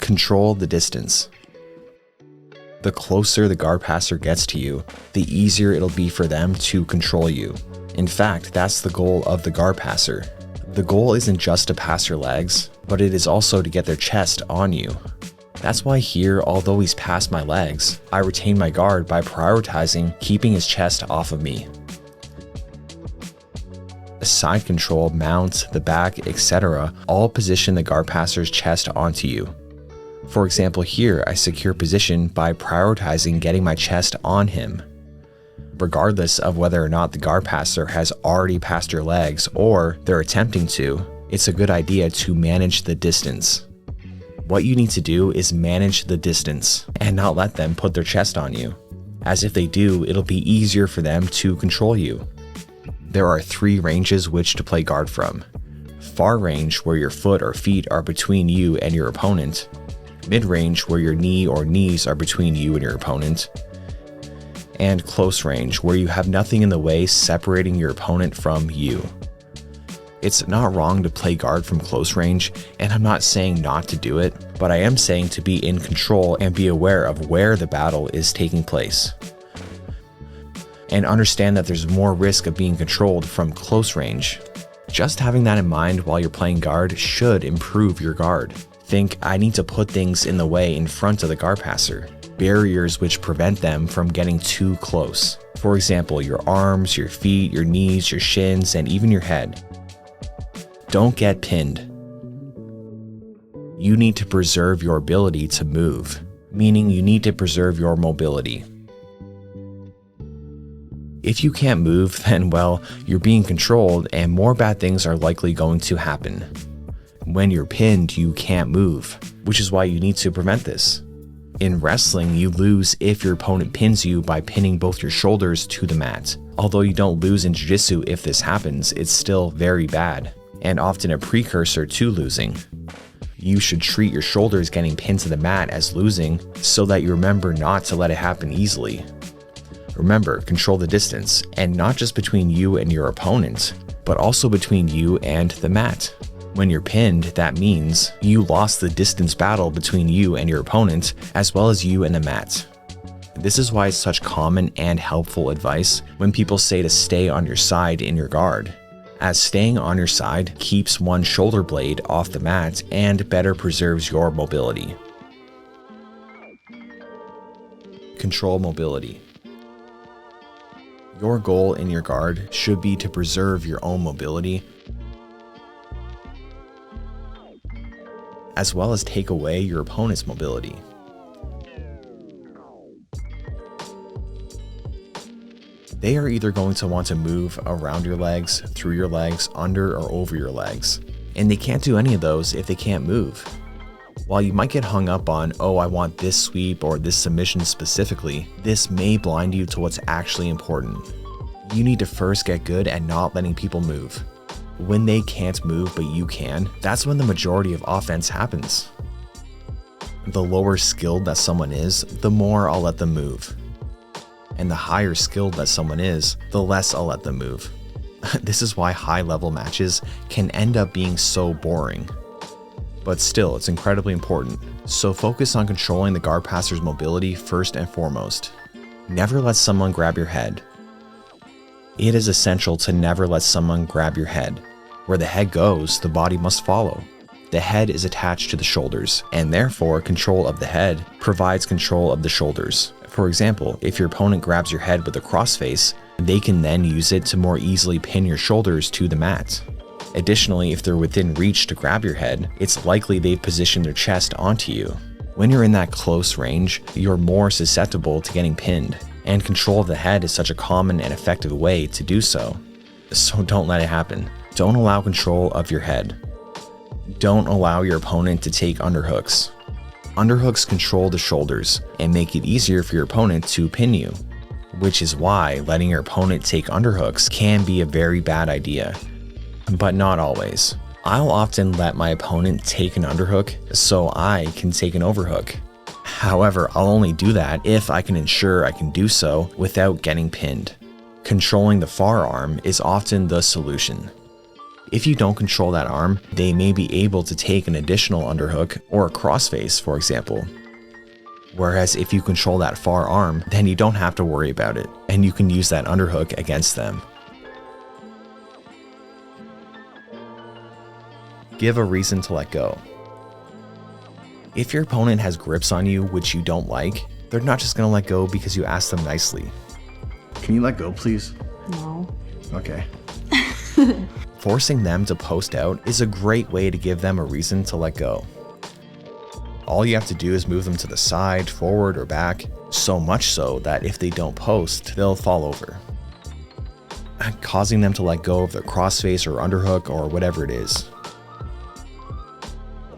Control the distance. The closer the guard passer gets to you, the easier it'll be for them to control you. In fact, that's the goal of the guard passer. The goal isn't just to pass your legs, but it is also to get their chest on you. That's why here, although he's past my legs, I retain my guard by prioritizing keeping his chest off of me. Side control, mount, the back, etc. all position the guard passer's chest onto you. For example, here I secure position by prioritizing getting my chest on him. Regardless of whether or not the guard passer has already passed your legs or they're attempting to, it's a good idea to manage the distance. What you need to do is manage the distance and not let them put their chest on you, as if they do, it'll be easier for them to control you. There are 3 ranges which to play guard from. Far range, where your foot or feet are between you and your opponent. Mid-range, where your knee or knees are between you and your opponent. And close range, where you have nothing in the way separating your opponent from you. It's not wrong to play guard from close range, and I'm not saying not to do it, but I am saying to be in control and be aware of where the battle is taking place. And understand that there's more risk of being controlled from close range. Just having that in mind while you're playing guard should improve your guard. Think, I need to put things in the way in front of the guard passer. Barriers which prevent them from getting too close. For example, your arms, your feet, your knees, your shins, and even your head. Don't get pinned. You need to preserve your ability to move, meaning you need to preserve your mobility. If you can't move, then well, you're being controlled and more bad things are likely going to happen. When you're pinned, you can't move, which is why you need to prevent this. In wrestling, you lose if your opponent pins you by pinning both your shoulders to the mat. Although you don't lose in Jiu-Jitsu if this happens, it's still very bad, and often a precursor to losing. You should treat your shoulders getting pinned to the mat as losing so that you remember not to let it happen easily. Remember, control the distance, and not just between you and your opponent, but also between you and the mat. When you're pinned, that means you lost the distance battle between you and your opponent, as well as you and the mat. This is why it's such common and helpful advice when people say to stay on your side in your guard, as staying on your side keeps one shoulder blade off the mat and better preserves your mobility. Control mobility. Your goal in your guard should be to preserve your own mobility, as well as take away your opponent's mobility. They are either going to want to move around your legs, through your legs, under or over your legs, and they can't do any of those if they can't move. While you might get hung up on, oh, I want this sweep or this submission specifically, this may blind you to what's actually important. You need to first get good at not letting people move. When they can't move but you can, that's when the majority of offense happens. The lower skilled that someone is, the more I'll let them move. And the higher skilled that someone is, the less I'll let them move. This is why high-level matches can end up being so boring. But still, it's incredibly important, so focus on controlling the guard passer's mobility first and foremost. Never let someone grab your head. It is essential to never let someone grab your head. Where the head goes, the body must follow. The head is attached to the shoulders, and therefore control of the head provides control of the shoulders. For example, if your opponent grabs your head with a crossface, they can then use it to more easily pin your shoulders to the mat. Additionally, if they're within reach to grab your head, it's likely they've positioned their chest onto you. When you're in that close range, you're more susceptible to getting pinned, and control of the head is such a common and effective way to do so. So don't let it happen. Don't allow control of your head. Don't allow your opponent to take underhooks. Underhooks control the shoulders and make it easier for your opponent to pin you, which is why letting your opponent take underhooks can be a very bad idea. But not always. I'll often let my opponent take an underhook so I can take an overhook. However, I'll only do that if I can ensure I can do so without getting pinned. Controlling the forearm is often the solution. If you don't control that arm, they may be able to take an additional underhook or a crossface, for example. Whereas if you control that far arm, then you don't have to worry about it, and you can use that underhook against them. Give a reason to let go. If your opponent has grips on you which you don't like, they're not just going to let go because you asked them nicely. Can you let go, please? No. Okay. Forcing them to post out is a great way to give them a reason to let go. All you have to do is move them to the side, forward, or back, so much so that if they don't post, they'll fall over, causing them to let go of their crossface or underhook or whatever it is.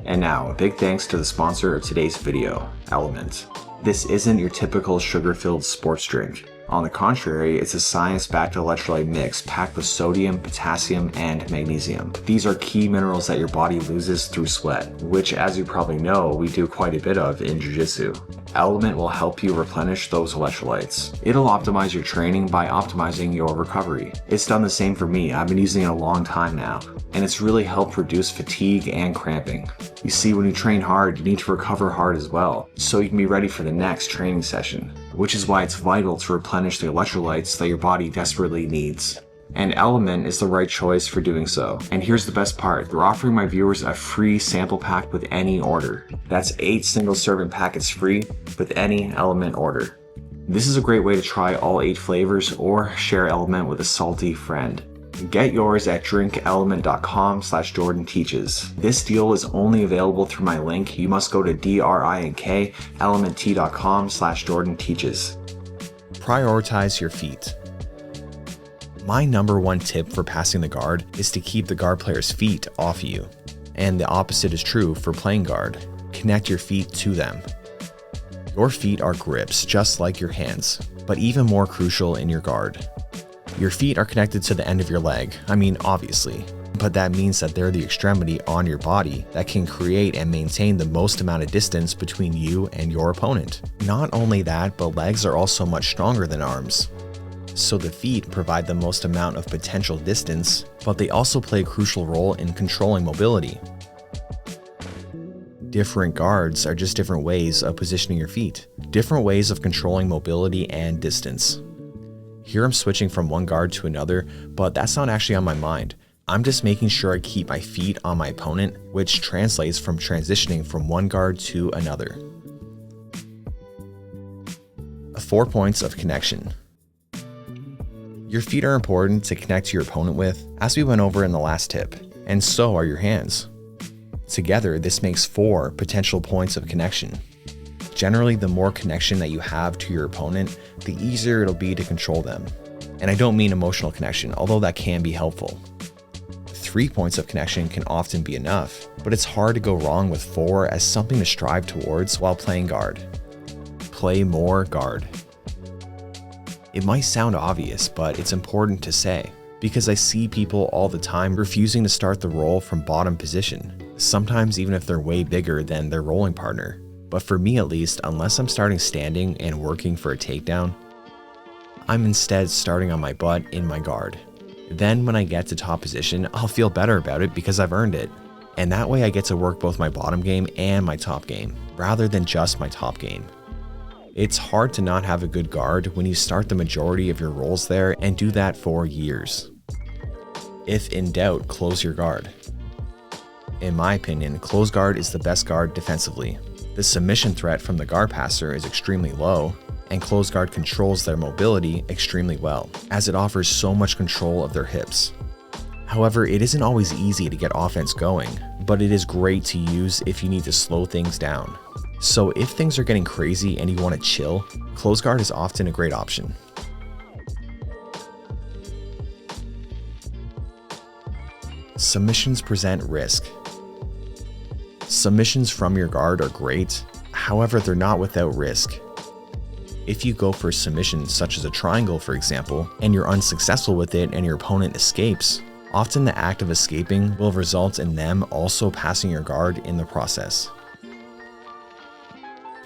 And now, a big thanks to the sponsor of today's video, Element. This isn't your typical sugar-filled sports drink. On the contrary, it's a science-backed electrolyte mix packed with sodium, potassium, and magnesium. These are key minerals that your body loses through sweat, which, as you probably know, we do quite a bit of in Jiu-Jitsu. Element will help you replenish those electrolytes. It'll optimize your training by optimizing your recovery. It's done the same for me. I've been using it a long time now, and it's really helped reduce fatigue and cramping. You see, when you train hard, you need to recover hard as well, so you can be ready for the next training session, which is why it's vital to replenish the electrolytes that your body desperately needs. And Element is the right choice for doing so. And here's the best part, they're offering my viewers a free sample pack with any order. That's 8 single serving packets free with any Element order. This is a great way to try all 8 flavors or share Element with a salty friend. Get yours at drinkelement.com/JordanTeaches. This deal is only available through my link. You must go to drinkelementtcom/JordanTeaches. Prioritize your feet. My number one tip for passing the guard is to keep the guard player's feet off you. And the opposite is true for playing guard. Connect your feet to them. Your feet are grips, just like your hands, but even more crucial in your guard. Your feet are connected to the end of your leg, obviously, but that means that they're the extremity on your body that can create and maintain the most amount of distance between you and your opponent. Not only that, but legs are also much stronger than arms. So the feet provide the most amount of potential distance, but they also play a crucial role in controlling mobility. Different guards are just different ways of positioning your feet, different ways of controlling mobility and distance. Here I'm switching from one guard to another, but that's not actually on my mind. I'm just making sure I keep my feet on my opponent, which translates from transitioning from one guard to another. 4 points of connection. Your feet are important to connect to your opponent with, as we went over in the last tip, and so are your hands. Together, this makes 4 potential points of connection. Generally, the more connection that you have to your opponent, the easier it'll be to control them. And I don't mean emotional connection, although that can be helpful. 3 points of connection can often be enough, but it's hard to go wrong with 4 as something to strive towards while playing guard. Play more guard. It might sound obvious, but it's important to say, because I see people all the time refusing to start the roll from bottom position, sometimes even if they're way bigger than their rolling partner. But for me at least, unless I'm starting standing and working for a takedown, I'm instead starting on my butt in my guard. Then when I get to top position, I'll feel better about it because I've earned it. And that way I get to work both my bottom game and my top game, rather than just my top game. It's hard to not have a good guard when you start the majority of your rolls there and do that for years. If in doubt, close your guard. In my opinion, close guard is the best guard defensively. The submission threat from the guard passer is extremely low, and close guard controls their mobility extremely well, as it offers so much control of their hips. However, it isn't always easy to get offense going, but it is great to use if you need to slow things down. So if things are getting crazy and you want to chill, close guard is often a great option. Submissions present risk. Submissions from your guard are great, however they're not without risk. If you go for submissions such as a triangle for example, and you're unsuccessful with it and your opponent escapes, often the act of escaping will result in them also passing your guard in the process.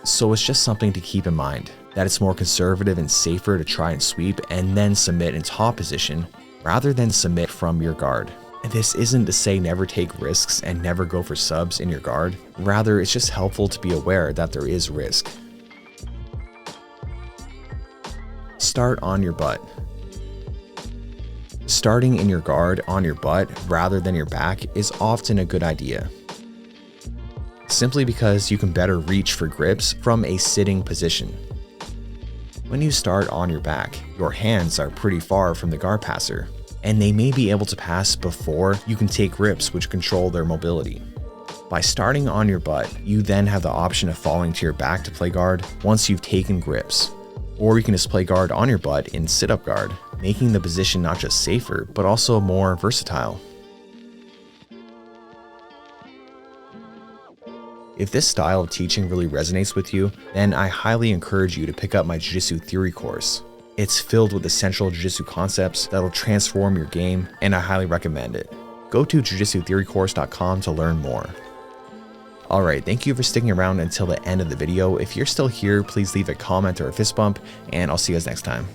So it's just something to keep in mind, that it's more conservative and safer to try and sweep and then submit in top position, rather than submit from your guard. This isn't to say never take risks and never go for subs in your guard. Rather, it's just helpful to be aware that there is risk. Start on your butt. Starting in your guard on your butt rather than your back is often a good idea, simply because you can better reach for grips from a sitting position. When you start on your back, your hands are pretty far from the guard passer, and they may be able to pass before you can take grips which control their mobility. By starting on your butt, you then have the option of falling to your back to play guard once you've taken grips. Or you can just play guard on your butt in sit-up guard, making the position not just safer, but also more versatile. If this style of teaching really resonates with you, then I highly encourage you to pick up my Jiu-Jitsu theory course. It's filled with essential Jiu-Jitsu concepts that'll transform your game, and I highly recommend it. Go to jujitsutheorycourse.com to learn more. Alright, thank you for sticking around until the end of the video. If you're still here, please leave a comment or a fist bump, and I'll see you guys next time.